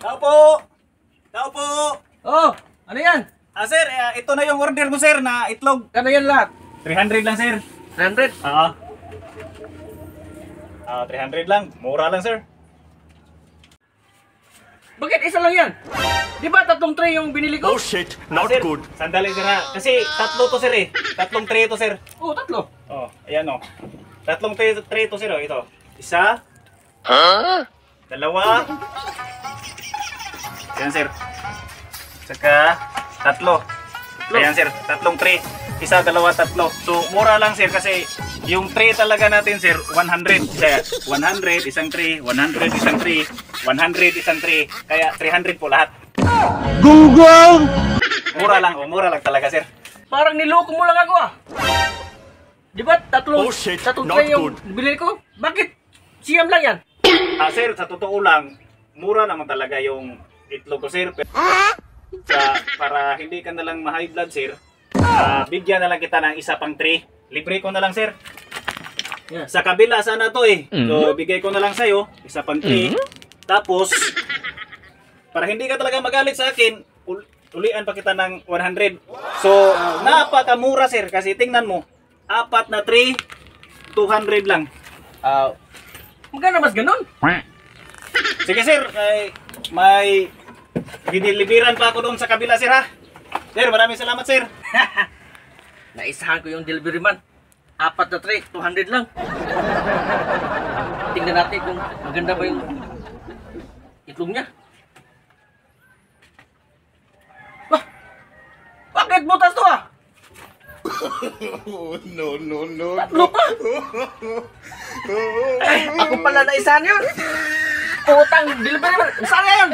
Tao po! Tao po! Oh, ano yan? Sir, ito na yung order mo sir na itlog. Ano yan lahat? 300 lang sir. 100? Oo. 300 lang. Mura lang sir. Bakit isa lang yan? Di ba tatlong tray yung binili ko? Oh shit, not Sir, good. Sandali sir ha. Kasi tatlo to sir eh. Tatlong tray to sir. Oo, tatlo. Oh, ayan oh. Tatlong tray to sir oh. Ito. Isa. Dalawa. Ayan sir. Saka tatlo. Ayan sir. Tatlong tray. Isa, dalawa, tatlo. So, mura lang sir kasi yung tray talaga natin sir, 100. Kaya 100 isang tray, 100 isang tray, 100 isang tray. Kaya 300 po lahat. Google! Mura lang talaga sir. Parang niloko mo lang ako ah. Di ba tatlong, Oh, shit, tatlong not tray yung good. binili ko? Bakit? Siyam lang yan. Sir, sa totoo lang, mura naman talaga yung itlog ko sir. Pero para hindi ka nalang ma-high blood sir, bigyan na lang kita ng isa pang tray. Libre ko na lang sir. Yeah. Sa kabila sana to eh. So bigay ko na lang sa'yo, isa pang tray. Tapos, para hindi ka talaga magalit sa akin, ulian pa kita ng 100. So, napakamura sir kasi tingnan mo, apat na tray, 200 lang. Magkano mas ganun? Sige sir, may diniliberan pa ako doon sa kabila sir ha. Sir, maraming salamat sir. Naisahan ko yung delivery man. Apat na tray, 200 lang. Tingnan natin kung maganda ba yung itlog niya. Wah! Bakit butas to ah? No. Tatlo pa! Ay, ako pala naisahan yun! Putang delivery man! Saan nga yun?